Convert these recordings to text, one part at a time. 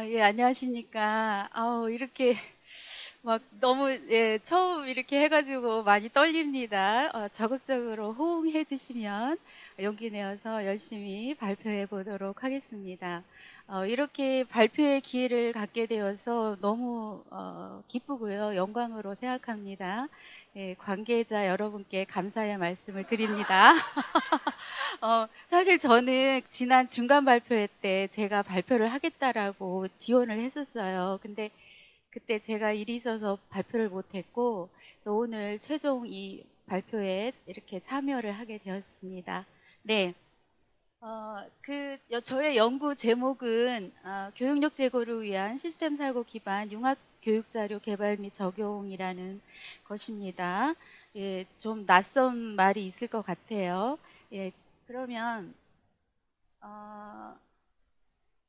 예, 안녕하십니까. 이렇게 막 너무, 예, 처음 이렇게 해가지고 많이 떨립니다. 적극적으로 호응해 주시면 용기 내어서 열심히 발표해 보도록 하겠습니다. 이렇게 발표의 기회를 갖게 되어서 너무 기쁘고요. 영광으로 생각합니다. 예, 관계자 여러분께 감사의 말씀을 드립니다. 사실 저는 지난 중간 발표회 때 제가 발표를 하겠다라고 지원을 했었어요. 근데 그때 제가 일이 있어서 발표를 못했고, 그래서 오늘 최종 이 발표에 이렇게 참여를 하게 되었습니다. 네. 저의 연구 제목은 교육력 제고를 위한 시스템 사고 기반 융합 교육 자료 개발 및 적용이라는 것입니다. 예, 좀 낯선 말이 있을 것 같아요. 예, 그러면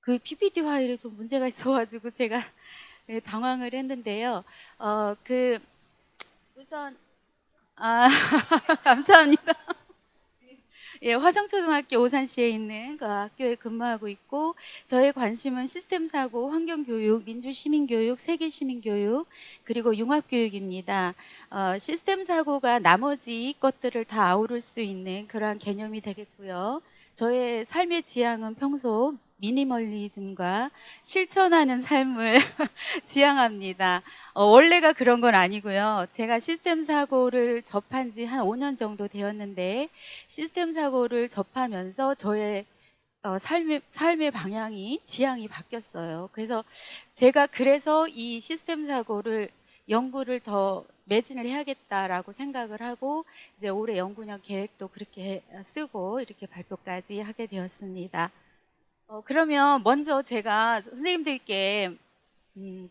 그 PPT 파일에 좀 문제가 있어가지고 제가 예, 당황을 했는데요. 우선 감사합니다. 예, 화성초등학교 오산시에 있는 그 학교에 근무하고 있고, 저의 관심은 시스템 사고, 환경 교육, 민주 시민 교육, 세계 시민 교육, 그리고 융합 교육입니다. 시스템 사고가 나머지 것들을 다 아우를 수 있는 그러한 개념이 되겠고요. 저의 삶의 지향은 평소 미니멀리즘과 실천하는 삶을 지향합니다. 원래가 그런 건 아니고요. 제가 시스템 사고를 접한 지 한 5년 정도 되었는데, 시스템 사고를 접하면서 저의 삶의 방향이, 지향이 바뀌었어요. 그래서 이 시스템 사고를 연구를 더 매진을 해야겠다라고 생각을 하고, 이제 올해 연구년 계획도 그렇게 쓰고 이렇게 발표까지 하게 되었습니다. 그러면 먼저 제가 선생님들께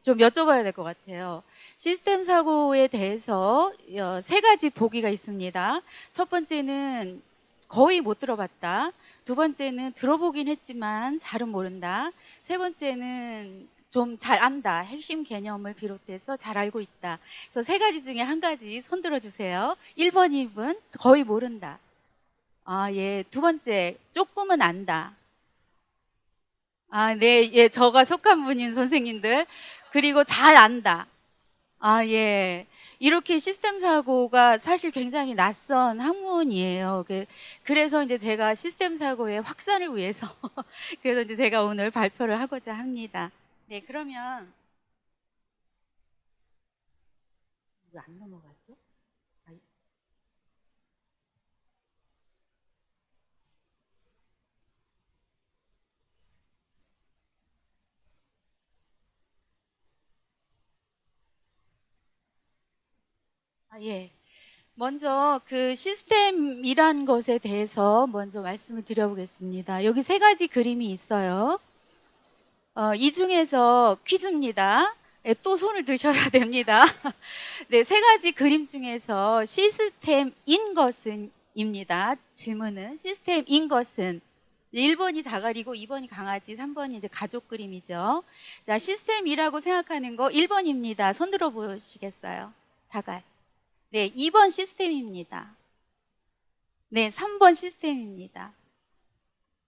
좀 여쭤봐야 될 것 같아요. 시스템 사고에 대해서 세 가지 보기가 있습니다. 첫 번째는 거의 못 들어봤다. 두 번째는 들어보긴 했지만 잘은 모른다. 세 번째는 좀 잘 안다. 핵심 개념을 비롯해서 잘 알고 있다. 그래서 세 가지 중에 한 가지 손 들어주세요. 1번, 2번 거의 모른다. 예. 두 번째, 조금은 안다. 네, 예, 저가 속한 분인 선생님들. 그리고 잘 안다. 예. 이렇게 시스템 사고가 사실 굉장히 낯선 학문이에요. 그래서 이제 제가 시스템 사고의 확산을 위해서, 그래서 이제 제가 오늘 발표를 하고자 합니다. 네, 그러면, 왜 안 넘어가죠? 아, 예. 먼저 그 시스템이란 것에 대해서 먼저 말씀을 드려보겠습니다. 여기 세 가지 그림이 있어요. 이 중에서 퀴즈입니다. 예, 또 손을 드셔야 됩니다. 네, 세 가지 그림 중에서 시스템인 것은입니다. 질문은 시스템인 것은 1번이 자갈이고 2번이 강아지, 3번이 이제 가족 그림이죠. 자, 시스템이라고 생각하는 거 1번입니다. 손 들어 보시겠어요? 자갈. 네, 2번 시스템입니다. 네, 3번 시스템입니다.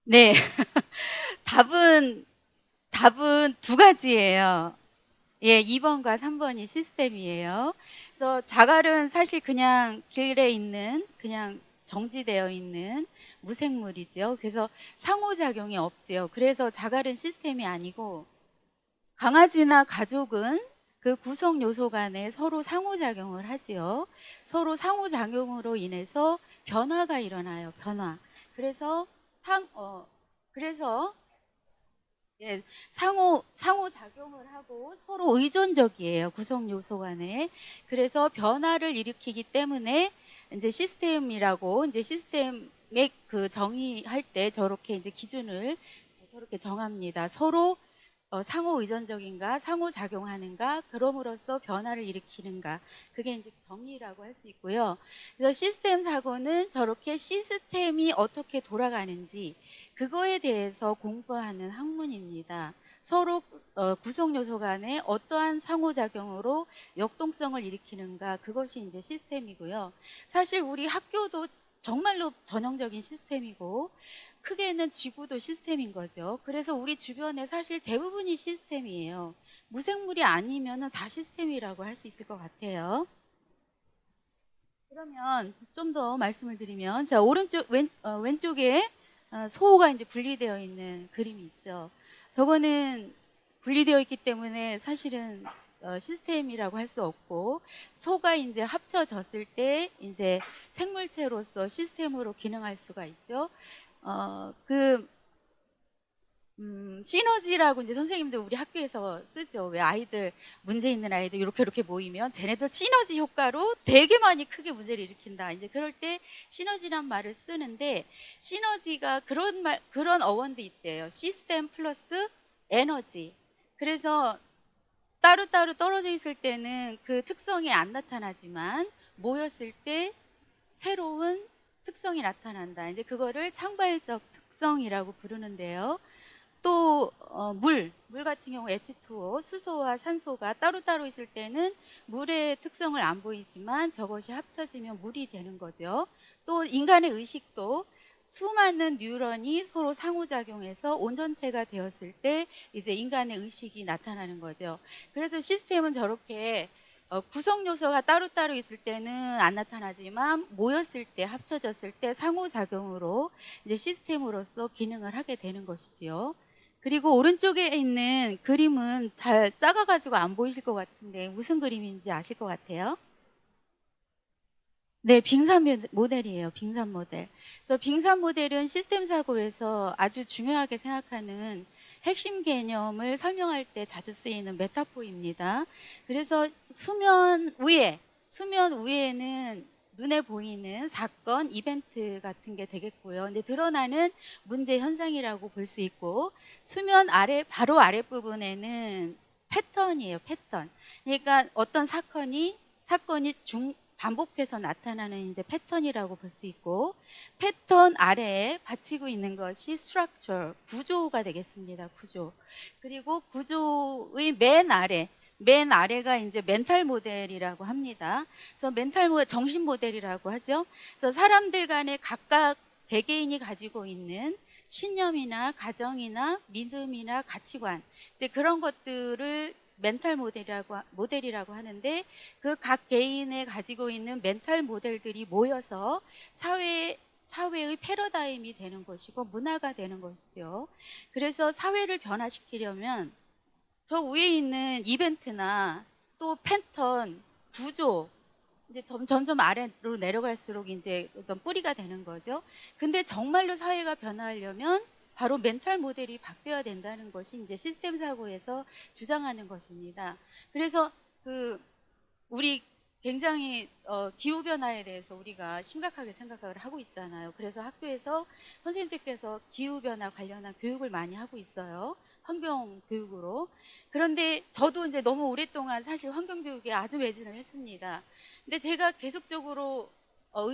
네, 답은 두 가지예요. 예, 2번과 3번이 시스템이에요. 그래서 자갈은 사실 그냥 길에 있는, 그냥 정지되어 있는 무생물이죠. 그래서 상호작용이 없지요. 그래서 자갈은 시스템이 아니고, 강아지나 가족은 그 구성 요소 간에 서로 상호작용을 하지요. 서로 상호작용으로 인해서 변화가 일어나요. 변화. 그래서 그래서 예, 상호작용을 하고 서로 의존적이에요. 구성 요소 간에. 그래서 변화를 일으키기 때문에 이제 시스템이라고, 이제 시스템의 그 정의할 때 저렇게 이제 기준을 저렇게 정합니다. 서로 상호 의존적인가, 상호작용하는가, 그럼으로써 변화를 일으키는가. 그게 이제 정의라고 할 수 있고요. 그래서 시스템 사고는 저렇게 시스템이 어떻게 돌아가는지, 그거에 대해서 공부하는 학문입니다. 서로 구성 요소 간에 어떠한 상호작용으로 역동성을 일으키는가, 그것이 이제 시스템이고요. 사실 우리 학교도 정말로 전형적인 시스템이고 크게는 지구도 시스템인 거죠. 그래서 우리 주변에 사실 대부분이 시스템이에요. 무생물이 아니면 다 시스템이라고 할 수 있을 것 같아요. 그러면 좀 더 말씀을 드리면, 자, 왼쪽에 소가 이제 분리되어 있는 그림이 있죠. 저거는 분리되어 있기 때문에 사실은 시스템이라고 할 수 없고, 소가 이제 합쳐졌을 때 이제 생물체로서 시스템으로 기능할 수가 있죠. 그 시너지라고 이제 선생님들 우리 학교에서 쓰죠. 왜 아이들, 문제 있는 아이들 이렇게 모이면 쟤네들 시너지 효과로 되게 많이 크게 문제를 일으킨다. 이제 그럴 때 시너지란 말을 쓰는데, 시너지가 그런 어원도 있대요. 시스템 플러스 에너지. 그래서 따로따로 떨어져 있을 때는 그 특성이 안 나타나지만 모였을 때 새로운 특성이 나타난다. 이제 그거를 창발적 특성이라고 부르는데요. 또 물 같은 경우 H2O, 수소와 산소가 따로따로 있을 때는 물의 특성을 안 보이지만 저것이 합쳐지면 물이 되는 거죠. 또 인간의 의식도 수많은 뉴런이 서로 상호작용해서 온전체가 되었을 때 이제 인간의 의식이 나타나는 거죠. 그래서 시스템은 저렇게 구성 요소가 따로따로 있을 때는 안 나타나지만 모였을 때, 합쳐졌을 때 상호작용으로 이제 시스템으로서 기능을 하게 되는 것이지요. 그리고 오른쪽에 있는 그림은 잘 작아가지고 안 보이실 것 같은데 무슨 그림인지 아실 것 같아요? 네, 빙산 모델이에요. 빙산 모델. 그래서 빙산 모델은 시스템 사고에서 아주 중요하게 생각하는 핵심 개념을 설명할 때 자주 쓰이는 메타포입니다. 그래서 수면 위에는 눈에 보이는 사건, 이벤트 같은 게 되겠고요. 근데 드러나는 문제 현상이라고 볼 수 있고, 수면 아래, 바로 아랫부분에는 패턴이에요, 패턴. 그러니까 어떤 사건이 반복해서 나타나는 이제 패턴이라고 볼 수 있고, 패턴 아래에 받치고 있는 것이 structure, 구조가 되겠습니다. 구조. 그리고 구조의 맨 아래가 이제 멘탈 모델이라고 합니다. 그래서 정신 모델이라고 하죠. 그래서 사람들 간에 각각 개개인이 가지고 있는 신념이나 가정이나 믿음이나 가치관, 이제 그런 것들을 멘탈 모델이라고 하는데, 그 각 개인의 가지고 있는 멘탈 모델들이 모여서 사회의 패러다임이 되는 것이고 문화가 되는 것이죠. 그래서 사회를 변화시키려면 저 위에 있는 이벤트나 또 패턴, 구조, 이제 점점 아래로 내려갈수록 이제 좀 뿌리가 되는 거죠. 근데 정말로 사회가 변화하려면 바로 멘탈 모델이 바뀌어야 된다는 것이 이제 시스템 사고에서 주장하는 것입니다. 그래서 우리 굉장히 기후 변화에 대해서 우리가 심각하게 생각을 하고 있잖아요. 그래서 학교에서 선생님들께서 기후 변화 관련한 교육을 많이 하고 있어요. 환경 교육으로. 그런데 저도 이제 너무 오랫동안 사실 환경 교육에 아주 매진을 했습니다. 근데 제가 계속적으로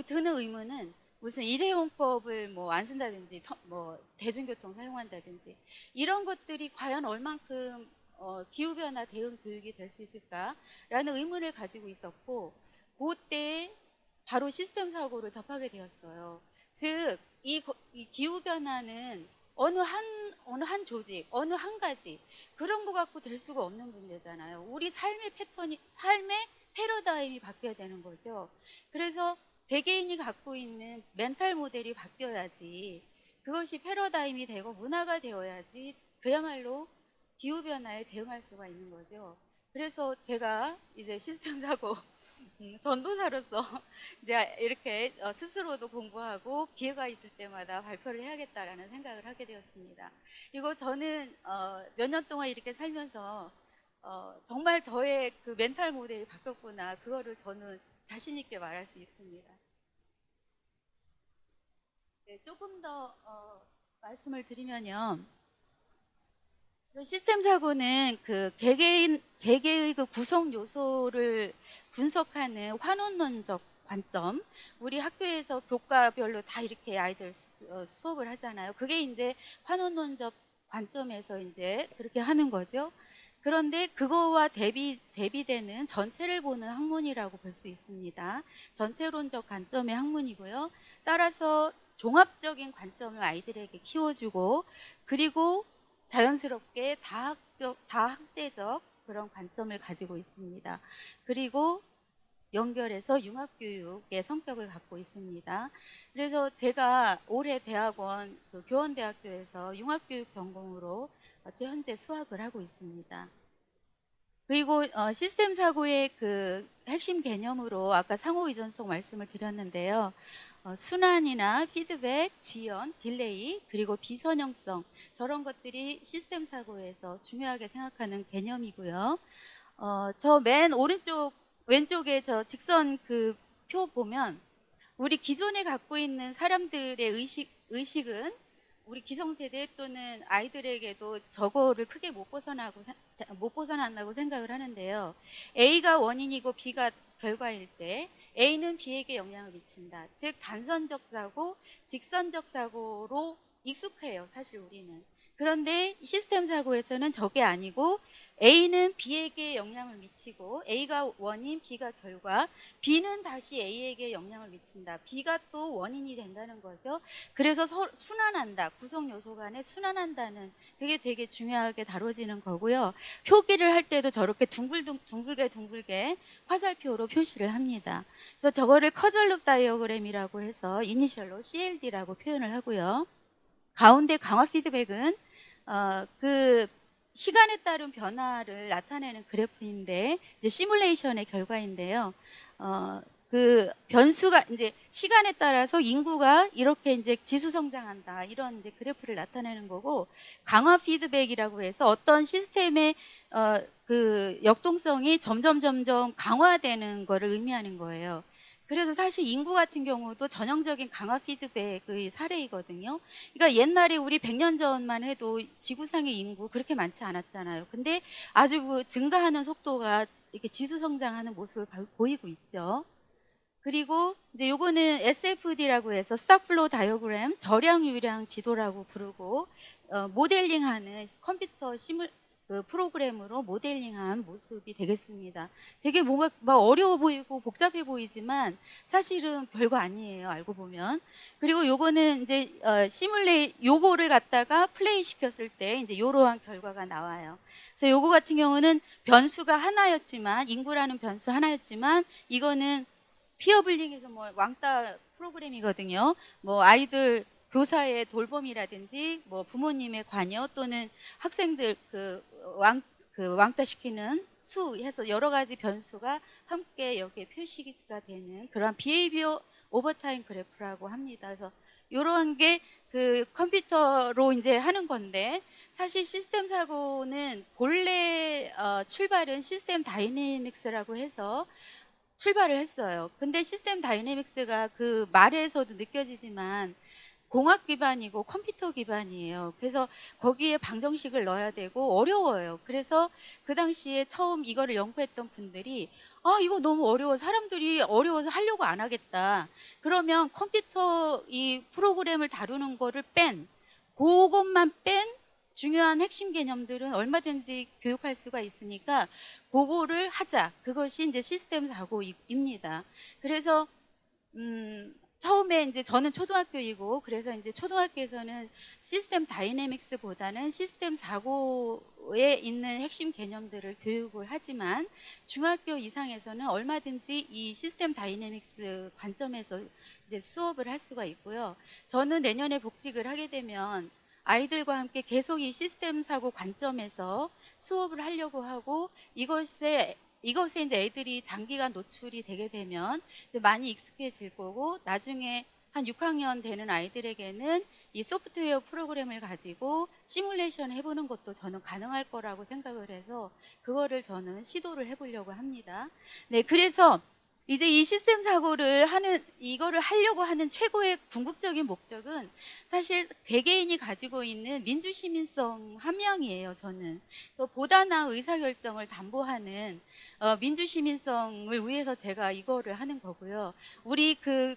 드는 의문은, 무슨 일회용컵을 뭐 안 쓴다든지 뭐 대중교통 사용한다든지 이런 것들이 과연 얼만큼 기후변화 대응 교육이 될 수 있을까라는 의문을 가지고 있었고, 그때 바로 시스템 사고를 접하게 되었어요. 즉, 이 기후변화는 어느 한 조직, 어느 한 가지 그런 거 갖고 될 수가 없는 문제잖아요. 우리 삶의 패러다임이 바뀌어야 되는 거죠. 그래서 개개인이 갖고 있는 멘탈 모델이 바뀌어야지, 그것이 패러다임이 되고 문화가 되어야지 그야말로 기후변화에 대응할 수가 있는 거죠. 그래서 제가 이제 시스템 사고 전도사로서 이제 이렇게 스스로도 공부하고 기회가 있을 때마다 발표를 해야겠다라는 생각을 하게 되었습니다. 그리고 저는 몇 년 동안 이렇게 살면서 정말 저의 그 멘탈 모델이 바뀌었구나, 그거를 저는 자신 있게 말할 수 있습니다. 네, 조금 더 말씀을 드리면요. 시스템 사고는 그 개개의 그 구성 요소를 분석하는 환원론적 관점, 우리 학교에서 교과별로 다 이렇게 아이들 수업을 하잖아요. 그게 이제 환원론적 관점에서 이제 그렇게 하는 거죠. 그런데 그거와 대비되는 전체를 보는 학문이라고 볼 수 있습니다. 전체론적 관점의 학문이고요. 따라서 종합적인 관점을 아이들에게 키워주고, 그리고 자연스럽게 다학제적 그런 관점을 가지고 있습니다. 그리고 연결해서 융합교육의 성격을 갖고 있습니다. 그래서 제가 올해 대학원 교원대학교에서 융합교육 전공으로 현재 수학을 하고 있습니다. 그리고 시스템 사고의 그 핵심 개념으로 아까 상호 의존성 말씀을 드렸는데요. 순환이나 피드백, 지연, 딜레이, 그리고 비선형성, 저런 것들이 시스템 사고에서 중요하게 생각하는 개념이고요. 저 맨 왼쪽에 저 직선 그 표 보면 우리 기존에 갖고 있는 사람들의 의식은 우리 기성세대 또는 아이들에게도 저거를 크게 못 벗어난다고 생각을 하는데요. A가 원인이고 B가 결과일 때 A는 B에게 영향을 미친다. 즉 단선적 사고, 직선적 사고로 익숙해요. 사실 우리는. 그런데 시스템 사고에서는 저게 아니고 A는 B에게 영향을 미치고 A가 원인, B가 결과, B는 다시 A에게 영향을 미친다. B가 또 원인이 된다는 거죠. 그래서 순환한다. 구성 요소 간에 순환한다는 그게 되게 중요하게 다뤄지는 거고요. 표기를 할 때도 저렇게 둥글게 화살표로 표시를 합니다. 그래서 저거를 커즐룹 다이어그램이라고 해서 이니셜로 CLD라고 표현을 하고요. 가운데 강화 피드백은 그 시간에 따른 변화를 나타내는 그래프인데 이제 시뮬레이션의 결과인데요. 그 변수가 이제 시간에 따라서 인구가 이렇게 이제 지수 성장한다 이런 이제 그래프를 나타내는 거고, 강화 피드백이라고 해서 어떤 시스템의 그 역동성이 점점 강화되는 거를 의미하는 거예요. 그래서 사실 인구 같은 경우도 전형적인 강화 피드백의 사례이거든요. 그러니까 옛날에 우리 100년 전만 해도 지구상의 인구 그렇게 많지 않았잖아요. 근데 아주 그 증가하는 속도가 이렇게 지수 성장하는 모습을 보이고 있죠. 그리고 이제 요거는 SFD라고 해서 스탁플로우 다이어그램, 절약 유량 지도라고 부르고, 모델링하는 컴퓨터 그 프로그램으로 모델링한 모습이 되겠습니다. 되게 뭔가 막 어려워 보이고 복잡해 보이지만 사실은 별거 아니에요. 알고 보면. 그리고 요거는 이제 요거를 갖다가 플레이 시켰을 때 이제 요러한 결과가 나와요. 그래서 요거 같은 경우는 변수가 하나였지만, 인구라는 변수 하나였지만, 이거는 피어블링에서 뭐 왕따 프로그램이거든요. 뭐 아이들 교사의 돌봄이라든지 뭐 부모님의 관여 또는 학생들 왕따시키는 수 해서 여러 가지 변수가 함께 여기에 표시가 되는 그런 비헤이비어 오버타임 그래프라고 합니다. 그래서 이런 게 그 컴퓨터로 이제 하는 건데, 사실 시스템 사고는 본래 출발은 시스템 다이내믹스라고 해서 출발을 했어요. 근데 시스템 다이내믹스가 그 말에서도 느껴지지만 공학 기반이고 컴퓨터 기반이에요. 그래서 거기에 방정식을 넣어야 되고 어려워요. 그래서 그 당시에 처음 이거를 연구했던 분들이 이거 너무 어려워. 사람들이 어려워서 하려고 안 하겠다. 그러면 컴퓨터 이 프로그램을 다루는 거를 그것만 뺀 중요한 핵심 개념들은 얼마든지 교육할 수가 있으니까 그거를 하자. 그것이 이제 시스템 사고입니다. 그래서 처음에 이제 저는 초등학교이고, 그래서 이제 초등학교에서는 시스템 다이내믹스보다는 시스템 사고에 있는 핵심 개념들을 교육을 하지만, 중학교 이상에서는 얼마든지 이 시스템 다이내믹스 관점에서 이제 수업을 할 수가 있고요. 저는 내년에 복직을 하게 되면 아이들과 함께 계속 이 시스템 사고 관점에서 수업을 하려고 하고, 이것에 이제 애들이 장기간 노출이 되게 되면 이제 많이 익숙해질 거고, 나중에 한 6학년 되는 아이들에게는 이 소프트웨어 프로그램을 가지고 시뮬레이션 해보는 것도 저는 가능할 거라고 생각을 해서 그거를 저는 시도를 해보려고 합니다. 네, 그래서 이제 이 시스템 사고를 이거를 하려고 하는 최고의 궁극적인 목적은 사실 개개인이 가지고 있는 민주시민성 함량이에요, 저는. 보다 나은 의사결정을 담보하는 민주시민성을 위해서 제가 이거를 하는 거고요. 우리 그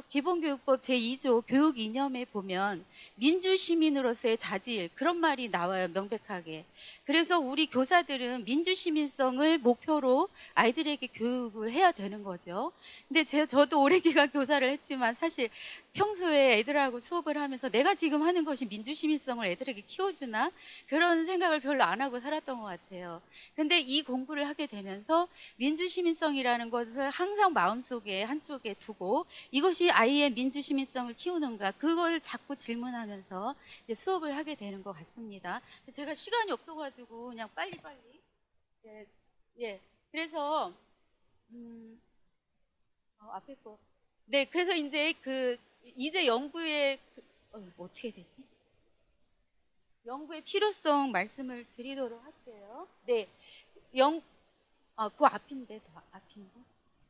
기본교육법 제2조 교육 이념에 보면 민주시민으로서의 자질, 그런 말이 나와요, 명백하게. 그래서 우리 교사들은 민주시민성을 목표로 아이들에게 교육을 해야 되는 거죠. 근데 저도 오랜 기간 교사를 했지만 사실 평소에 애들하고 수업을 하면서 내가 지금 하는 것이 민주시민성을 애들에게 키워주나? 그런 생각을 별로 안 하고 살았던 것 같아요. 근데 이 공부를 하게 되면서 민주시민성이라는 것을 항상 마음속에 한쪽에 두고 이것이 아이의 민주시민성을 키우는가, 그걸 자꾸 질문하면서 이제 수업을 하게 되는 것 같습니다. 제가 시간이 없어가지고 그냥 빨리빨리. 예, 예. 그래서, 앞에 거. 네, 그래서 이제 이제 연구의, 어떻게 해야 되지? 연구의 필요성 말씀을 드리도록 할게요. 네. 그 앞인데, 더 앞인데.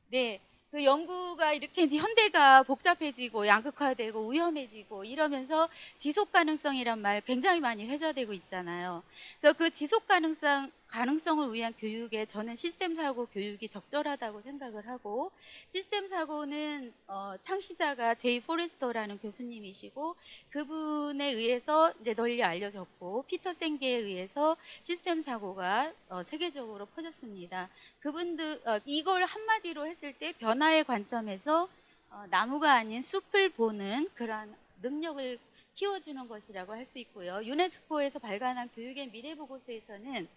네. 그 연구가 이렇게 이제 현대가 복잡해지고 양극화되고 위험해지고 이러면서 지속 가능성이란 말 굉장히 많이 회자되고 있잖아요. 그래서 그 지속 가능성을 위한 교육에 저는 시스템 사고 교육이 적절하다고 생각을 하고, 시스템 사고는 창시자가 제이 포레스터라는 교수님이시고 그분에 의해서 이제 널리 알려졌고, 피터 생게에 의해서 시스템 사고가 세계적으로 퍼졌습니다. 그분들 이걸 한마디로 했을 때 변화의 관점에서 나무가 아닌 숲을 보는 그런 능력을 키워주는 것이라고 할 수 있고요. 유네스코에서 발간한 교육의 미래 보고서에서는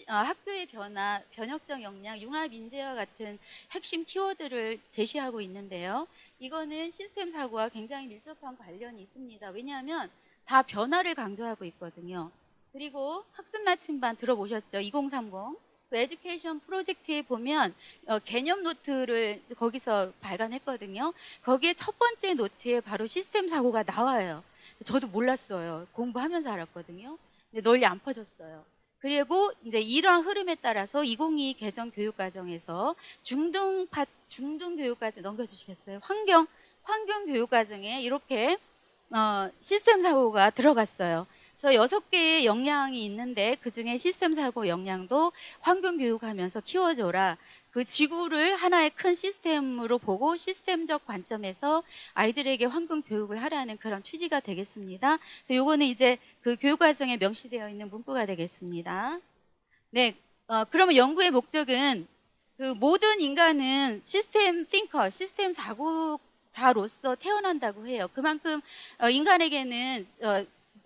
학교의 변화, 변혁적 역량, 융합 인재와 같은 핵심 키워드를 제시하고 있는데요. 이거는 시스템 사고와 굉장히 밀접한 관련이 있습니다. 왜냐하면 다 변화를 강조하고 있거든요. 그리고 학습 나침반 들어보셨죠? 2030. 그 에듀케이션 프로젝트에 보면 개념 노트를 거기서 발간했거든요. 거기에 첫 번째 노트에 바로 시스템 사고가 나와요. 저도 몰랐어요. 공부하면서 알았거든요. 근데 널리 안 퍼졌어요. 그리고 이제 이러한 흐름에 따라서 2022 개정 교육과정에서 중등 교육과정 넘겨주시겠어요? 환경 교육과정에 이렇게 시스템 사고가 들어갔어요. 그래서 6개의 역량이 있는데 그중에 시스템 사고 역량도 환경 교육하면서 키워줘라. 그 지구를 하나의 큰 시스템으로 보고 시스템적 관점에서 아이들에게 환경 교육을 하라는 그런 취지가 되겠습니다. 그래서 요거는 이제 그 교육 과정에 명시되어 있는 문구가 되겠습니다. 네, 그러면 연구의 목적은 그 모든 인간은 시스템 띵커, 시스템 사고자로서 태어난다고 해요. 그만큼 인간에게는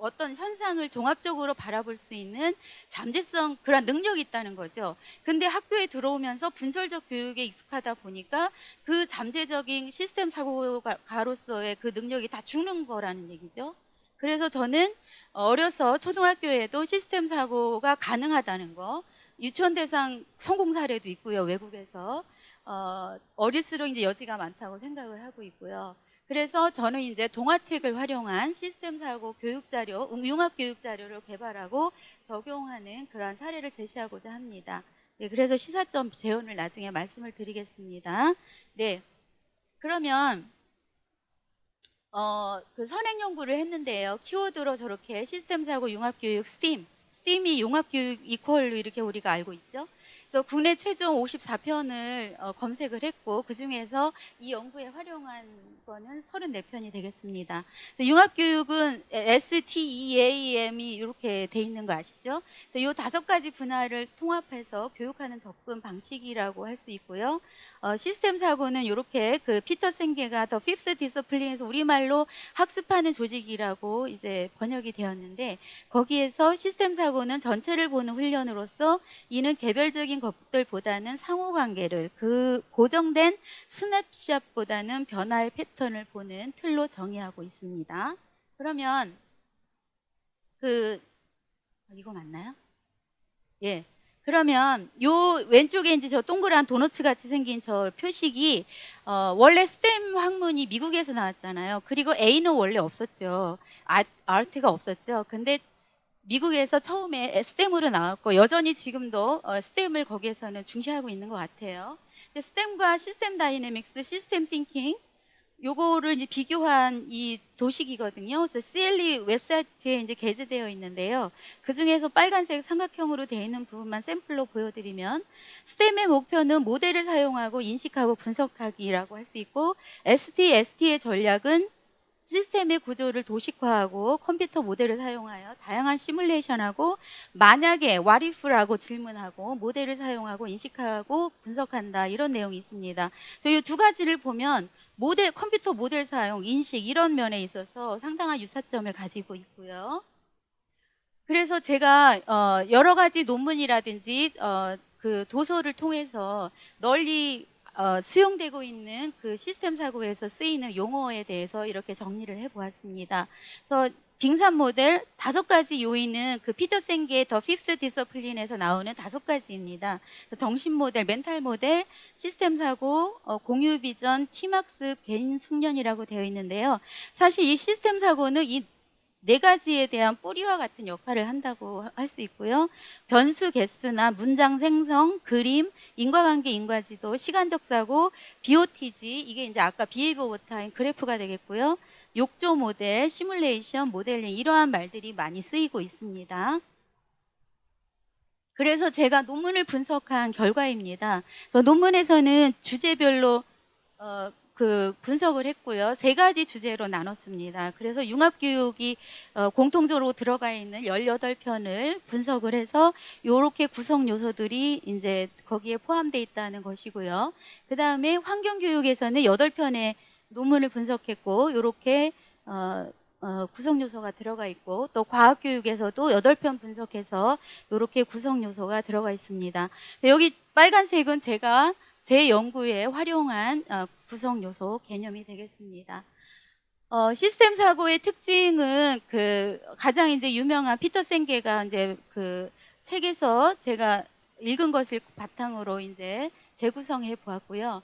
어떤 현상을 종합적으로 바라볼 수 있는 잠재성, 그런 능력이 있다는 거죠. 근데 학교에 들어오면서 분설적 교육에 익숙하다 보니까 그 잠재적인 시스템 사고가로서의 그 능력이 다 죽는 거라는 얘기죠. 그래서 저는 어려서 초등학교에도 시스템 사고가 가능하다는 거, 유치원 대상 성공 사례도 있고요, 외국에서. 어릴수록 이제 여지가 많다고 생각을 하고 있고요. 그래서 저는 이제 동화책을 활용한 시스템 사고 교육 자료, 융합 교육 자료를 개발하고 적용하는 그러한 사례를 제시하고자 합니다. 네, 그래서 시사점 재원을 나중에 말씀을 드리겠습니다. 네, 그러면 그 선행 연구를 했는데요. 키워드로 저렇게 시스템 사고 융합 교육 스팀이 융합 교육 이퀄로 이렇게 우리가 알고 있죠. 그래서 국내 최종 54편을 검색을 했고 그 중에서 이 연구에 활용한 거는 34편이 되겠습니다. 융합교육은 STEAM이 이렇게 돼 있는 거 아시죠? 이 5가지 분야를 통합해서 교육하는 접근 방식이라고 할 수 있고요. 시스템 사고는 이렇게 그 피터 생게가 더 피프스 디서플린에서 우리말로 학습하는 조직이라고 이제 번역이 되었는데, 거기에서 시스템 사고는 전체를 보는 훈련으로서 이는 개별적인 것들보다는 상호관계를 그 고정된 스냅샷보다는 변화의 패턴을 보는 틀로 정의하고 있습니다. 그러면 이거 맞나요? 예. 그러면 요 왼쪽에 이제 저 동그란 도너츠 같이 생긴 저 표식이 원래 스템 학문이 미국에서 나왔잖아요. 그리고 A는 원래 없었죠. 아트가 없었죠. 근데 미국에서 처음에 스템으로 나왔고 여전히 지금도 스템을 거기에서는 중시하고 있는 것 같아요. 근데 스템과 시스템 다이내믹스, 시스템 띵킹 요거를 이제 비교한 이 도식이거든요. 그래서 CLE 웹사이트에 이제 게재되어 있는데요. 그 중에서 빨간색 삼각형으로 되어 있는 부분만 샘플로 보여드리면, 스템의 목표는 모델을 사용하고 인식하고 분석하기라고 할 수 있고, ST의 전략은 시스템의 구조를 도식화하고 컴퓨터 모델을 사용하여 다양한 시뮬레이션하고 만약에 what if라고 질문하고 모델을 사용하고 인식하고 분석한다 이런 내용이 있습니다. 이 두 가지를 보면 컴퓨터 모델 사용, 인식 이런 면에 있어서 상당한 유사점을 가지고 있고요. 그래서 제가 여러 가지 논문이라든지 그 도서를 통해서 널리 수용되고 있는 그 시스템 사고에서 쓰이는 용어에 대해서 이렇게 정리를 해보았습니다. 그래서 빙산 모델 5가지 요인은 그 피터 생게의 더 피프트 디서플린에서 나오는 5가지입니다. 정신 모델, 멘탈 모델, 시스템 사고, 공유 비전, 팀 학습, 개인 숙련이라고 되어 있는데요. 사실 이 시스템 사고는 이 4가지에 대한 뿌리와 같은 역할을 한다고 할 수 있고요. 변수 개수나 문장 생성, 그림, 인과관계 인과지도, 시간적 사고, BOTG, 이게 이제 아까 비헤이버 오버타임 그래프가 되겠고요. 욕조 모델, 시뮬레이션, 모델링 이러한 말들이 많이 쓰이고 있습니다. 그래서 제가 논문을 분석한 결과입니다. 논문에서는 주제별로 그 분석을 했고요. 3가지 주제로 나눴습니다. 그래서 융합교육이 공통적으로 들어가 있는 18편을 분석을 해서 이렇게 구성 요소들이 이제 거기에 포함되어 있다는 것이고요. 그 다음에 환경교육에서는 8편의 논문을 분석했고 이렇게 구성 요소가 들어가 있고 또 과학교육에서도 8편 분석해서 이렇게 구성 요소가 들어가 있습니다. 여기 빨간색은 제가 제 연구에 활용한 구성 요소 개념이 되겠습니다. 시스템 사고의 특징은 그 가장 이제 유명한 피터 생게가 이제 그 책에서 제가 읽은 것을 바탕으로 이제 재구성해 보았고요.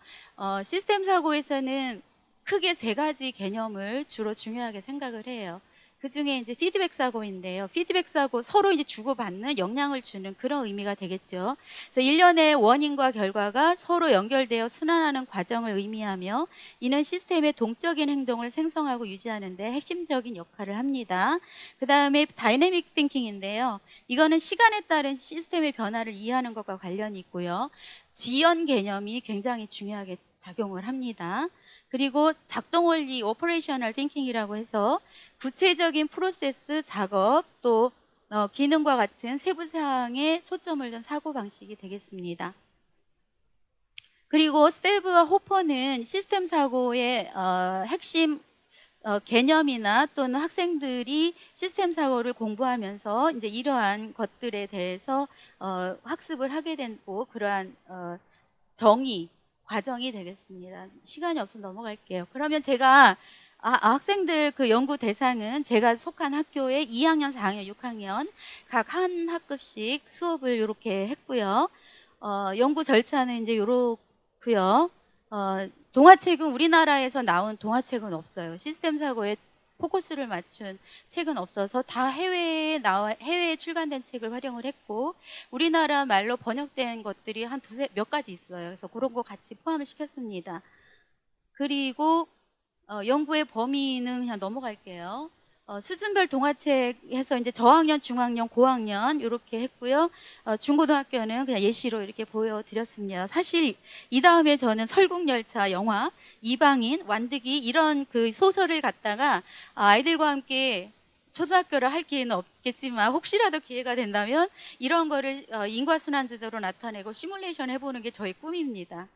시스템 사고에서는 크게 3가지 개념을 주로 중요하게 생각을 해요. 그 중에 이제 피드백 사고인데요. 피드백 사고 서로 이제 주고받는 영향을 주는 그런 의미가 되겠죠. 그래서 일련의 원인과 결과가 서로 연결되어 순환하는 과정을 의미하며 이는 시스템의 동적인 행동을 생성하고 유지하는 데 핵심적인 역할을 합니다. 그 다음에 다이내믹 띵킹인데요. 이거는 시간에 따른 시스템의 변화를 이해하는 것과 관련이 있고요. 지연 개념이 굉장히 중요하게 작용을 합니다. 그리고 작동 원리 오퍼레이셔널 띵킹이라고 해서 구체적인 프로세스, 작업, 또 기능과 같은 세부 사항에 초점을 둔 사고방식이 되겠습니다. 그리고 스테브와 호퍼는 시스템 사고의 핵심 개념이나 또는 학생들이 시스템 사고를 공부하면서 이제 이러한 것들에 대해서 학습을 하게 되고 그러한 정의 과정이 되겠습니다. 시간이 없어서 넘어갈게요. 그러면 제가 학생들 그 연구 대상은 제가 속한 학교의 2학년, 4학년, 6학년 각 한 학급씩 수업을 이렇게 했고요. 연구 절차는 이제 이렇고요. 동화책은 우리나라에서 나온 동화책은 없어요. 시스템 사고에 포커스를 맞춘 책은 없어서 다 해외에 출간된 책을 활용을 했고 우리나라 말로 번역된 것들이 한 몇 가지 있어요. 그래서 그런 거 같이 포함을 시켰습니다. 그리고 연구의 범위는 그냥 넘어갈게요. 수준별 동화책에서 이제 저학년, 중학년, 고학년 이렇게 했고요. 중고등학교는 그냥 예시로 이렇게 보여드렸습니다. 사실 이 다음에 저는 설국열차 영화, 이방인, 완득이 이런 그 소설을 갖다가 아이들과 함께 초등학교를 할 기회는 없겠지만 혹시라도 기회가 된다면 이런 거를 인과순환제도로 나타내고 시뮬레이션 해보는 게 저의 꿈입니다.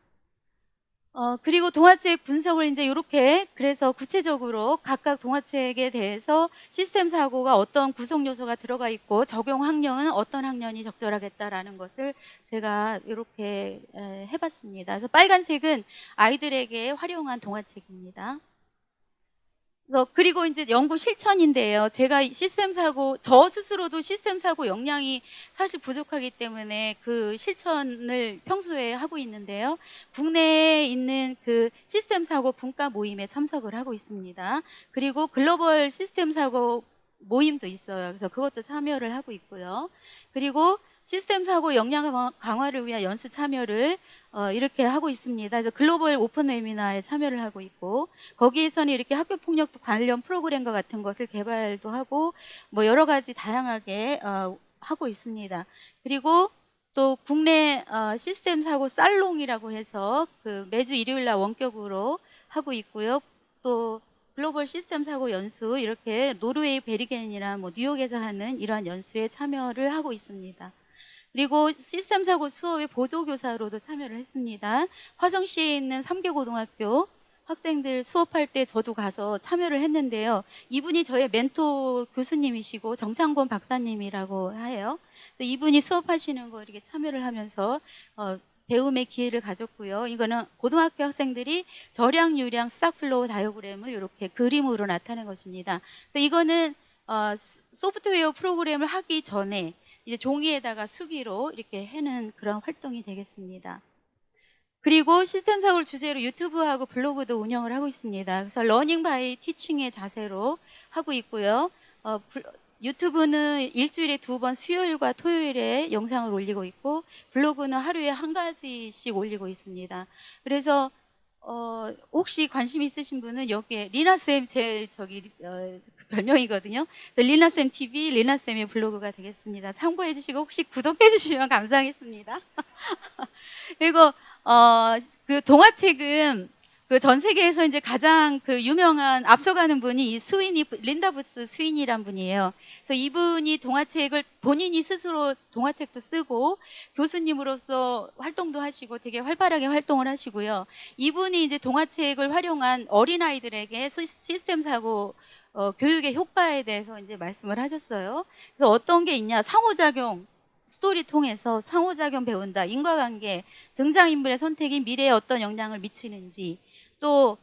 그리고 동화책 분석을 이제 이렇게 그래서 구체적으로 각각 동화책에 대해서 시스템 사고가 어떤 구성 요소가 들어가 있고 적용 학년은 어떤 학년이 적절하겠다라는 것을 제가 이렇게 해봤습니다. 그래서 빨간색은 아이들에게 활용한 동화책입니다. 그리고 이제 연구 실천인데요. 제가 시스템 사고, 저 스스로도 시스템 사고 역량이 사실 부족하기 때문에 그 실천을 평소에 하고 있는데요. 국내에 있는 그 시스템 사고 분과 모임에 참석을 하고 있습니다. 그리고 글로벌 시스템 사고 모임도 있어요. 그래서 그것도 참여를 하고 있고요. 그리고 시스템 사고 역량 강화를 위한 연수 참여를 이렇게 하고 있습니다. 그래서 글로벌 오픈 웨비나에 참여를 하고 있고 거기에서는 이렇게 학교 폭력 관련 프로그램과 같은 것을 개발도 하고 뭐 여러 가지 다양하게 하고 있습니다. 그리고 또 국내 시스템 사고 살롱이라고 해서 그 매주 일요일 날 원격으로 하고 있고요. 또 글로벌 시스템 사고 연수 이렇게 노르웨이 베르겐이나 뭐 뉴욕에서 하는 이러한 연수에 참여를 하고 있습니다. 그리고 시스템 사고 수업의 보조교사로도 참여를 했습니다. 화성시에 있는 3개 고등학교 학생들 수업할 때 저도 가서 참여를 했는데요. 이분이 저의 멘토 교수님이시고 정상권 박사님이라고 해요. 이분이 수업하시는 거 이렇게 참여를 하면서 배움의 기회를 가졌고요. 이거는 고등학교 학생들이 절약, 유량, 스탁플로우 다이어그램을 이렇게 그림으로 나타낸 것입니다. 이거는 소프트웨어 프로그램을 하기 전에 이제 종이에다가 수기로 이렇게 해는 그런 활동이 되겠습니다. 그리고 시스템 사고를 주제로 유튜브하고 블로그도 운영을 하고 있습니다. 그래서 러닝 바이 티칭의 자세로 하고 있고요. 유튜브는 일주일에 2번 수요일과 토요일에 영상을 올리고 있고 블로그는 하루에 1가지씩 올리고 있습니다. 그래서 혹시 관심 있으신 분은 여기에 리나쌤 제 별명이거든요. 리나쌤 TV, 리나쌤의 블로그가 되겠습니다. 참고해 주시고 혹시 구독해 주시면 감사하겠습니다. 그리고 그 동화책은 그 전 세계에서 이제 가장 그 유명한 앞서가는 분이 이 스위니, 린다 부스 스위니란 분이에요. 그래서 이분이 동화책을 본인이 스스로 동화책도 쓰고 교수님으로서 활동도 하시고 되게 활발하게 활동을 하시고요. 이분이 이제 동화책을 활용한 어린아이들에게 시스템 사고 교육의 효과에 대해서 이제 말씀을 하셨어요. 그래서 어떤 게 있냐, 상호작용, 스토리 통해서 상호작용 배운다, 인과관계, 등장인물의 선택이 미래에 어떤 영향을 미치는지, 또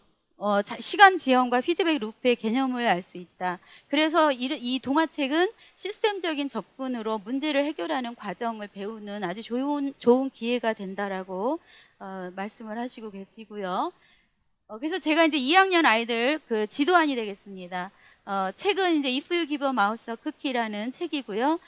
시간 지연과 피드백 루프의 개념을 알 수 있다. 그래서 이 동화책은 시스템적인 접근으로 문제를 해결하는 과정을 배우는 아주 좋은 기회가 된다라고 말씀을 하시고 계시고요. 그래서 제가 이제 2학년 아이들 그 지도안이 되겠습니다. 책은 이제 If You Give a Mouse a Cookie라는 책이고요.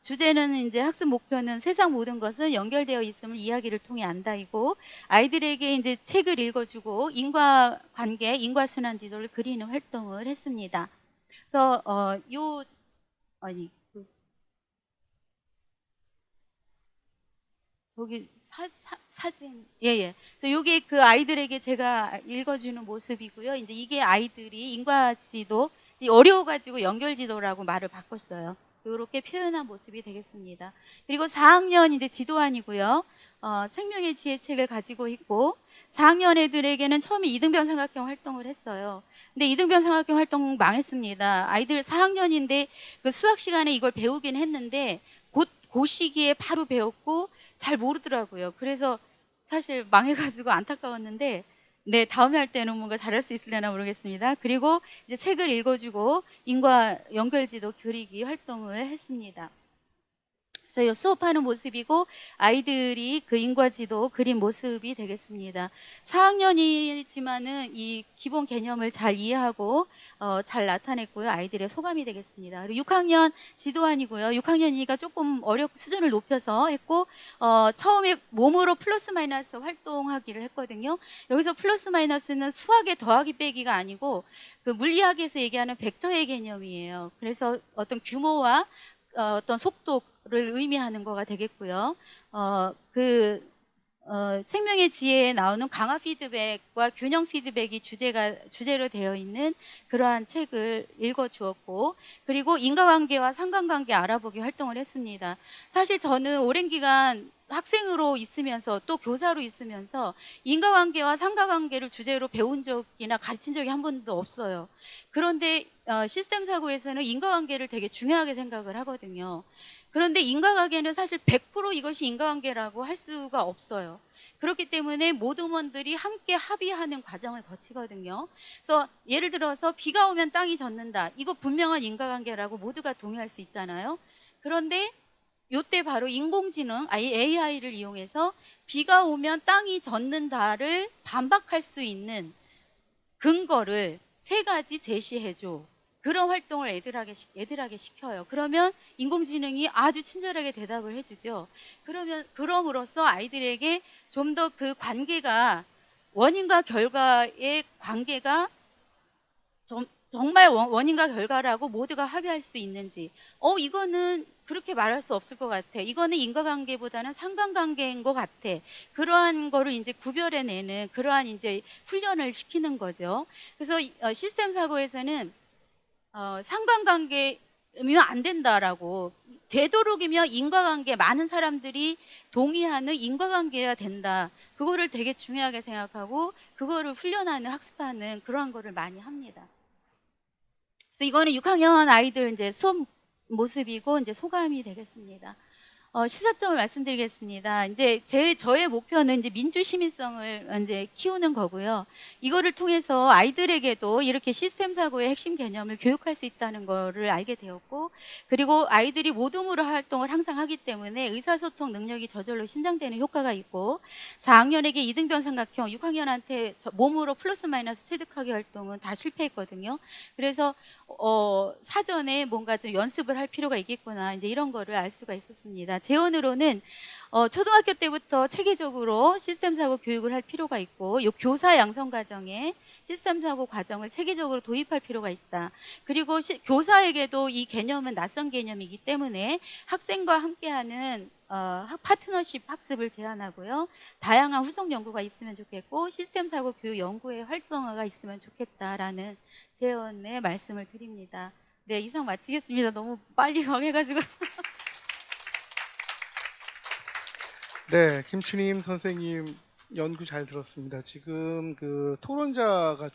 주제는 이제 학습 목표는 세상 모든 것은 연결되어 있음을 이야기를 통해 안다이고, 아이들에게 이제 책을 읽어주고 인과관계, 인과순환 지도를 그리는 활동을 했습니다. 그래서 여기 사진, 예. 그래서 요게 그 아이들에게 제가 읽어주는 모습이고요. 이제 이게 아이들이 인과지도 어려워가지고 연결지도라고 말을 바꿨어요. 이렇게 표현한 모습이 되겠습니다. 그리고 4학년 이제 지도안이고요. 생명의 지혜 책을 가지고 있고 4학년 애들에게는 처음에 이등변 삼각형 활동을 했어요. 근데 이등변 삼각형 활동 망했습니다. 아이들 4학년인데 그 수학 시간에 이걸 배우긴 했는데 그 시기에 바로 배웠고 잘 모르더라고요. 그래서 사실 망해가지고 안타까웠는데 네, 다음에 할 때는 뭔가 잘할 수 있으려나 모르겠습니다. 그리고 이제 책을 읽어주고 인과 연결지도 그리기 활동을 했습니다. 그래서 수업하는 모습이고 아이들이 그 인과지도 그린 모습이 되겠습니다. 4학년이지만은 이 기본 개념을 잘 이해하고 잘 나타냈고요. 아이들의 소감이 되겠습니다. 그리고 6학년 지도안이고요. 6학년이니까 조금 수준을 높여서 했고 처음에 몸으로 플러스 마이너스 활동하기를 했거든요. 여기서 플러스 마이너스는 수학의 더하기 빼기가 아니고 그 물리학에서 얘기하는 벡터의 개념이에요. 그래서 어떤 규모와 어떤 속도를 의미하는 거가 되겠고요. 생명의 지혜에 나오는 강화 피드백과 균형 피드백이 주제로 되어 있는 그러한 책을 읽어주었고, 그리고 인과관계와 상관관계 알아보기 활동을 했습니다. 사실 저는 오랜 기간 학생으로 있으면서 또 교사로 있으면서 인과관계와 상관관계를 주제로 배운 적이나 가르친 적이 한 번도 없어요. 그런데 시스템 사고에서는 인과관계를 되게 중요하게 생각을 하거든요. 그런데 인과관계는 사실 100% 이것이 인과관계라고 할 수가 없어요. 그렇기 때문에 모두원들이 함께 합의하는 과정을 거치거든요. 그래서 예를 들어서 비가 오면 땅이 젖는다. 이거 분명한 인과관계라고 모두가 동의할 수 있잖아요. 그런데 요때 바로 인공지능, AI를 이용해서 비가 오면 땅이 젖는다를 반박할 수 있는 근거를 3가지 제시해줘. 그런 활동을 애들에게 시켜요. 그러면 인공지능이 아주 친절하게 대답을 해주죠. 그럼으로써 아이들에게 좀 더 그 관계가, 원인과 결과의 관계가 좀 정말 원인과 결과라고 모두가 합의할 수 있는지, 이거는 그렇게 말할 수 없을 것 같아. 이거는 인과관계보다는 상관관계인 것 같아. 그러한 거를 이제 구별해내는 그러한 이제 훈련을 시키는 거죠. 그래서 시스템 사고에서는 상관관계면 안 된다라고, 되도록이면 인과관계, 많은 사람들이 동의하는 인과관계여야 된다. 그거를 되게 중요하게 생각하고 그거를 훈련하는, 학습하는 그러한 거를 많이 합니다. 그래서 이거는 6학년 아이들 이제 수업 모습이고 이제 소감이 되겠습니다. 시사점을 말씀드리겠습니다. 이제 저의 목표는 이제 민주 시민성을 이제 키우는 거고요. 이거를 통해서 아이들에게도 이렇게 시스템 사고의 핵심 개념을 교육할 수 있다는 거를 알게 되었고, 그리고 아이들이 모둠으로 활동을 항상 하기 때문에 의사소통 능력이 저절로 신장되는 효과가 있고, 4학년에게 이등변 삼각형, 6학년한테 몸으로 플러스 마이너스 체득하기 활동은 다 실패했거든요. 그래서 사전에 뭔가 좀 연습을 할 필요가 있겠구나, 이제 이런 거를 알 수가 있었습니다. 재원으로는 초등학교 때부터 체계적으로 시스템 사고 교육을 할 필요가 있고, 요 교사 양성 과정에 시스템 사고 과정을 체계적으로 도입할 필요가 있다. 그리고 교사에게도 이 개념은 낯선 개념이기 때문에 학생과 함께하는 파트너십 학습을 제안하고요. 다양한 후속 연구가 있으면 좋겠고, 시스템 사고 교육 연구의 활성화가 있으면 좋겠다라는 제언의 말씀을 드립니다. 네, 이상 마치겠습니다. 너무 빨리 해가지고. 네, 김춘임 선생님 연구 잘 들었습니다. 지금 그 토론자가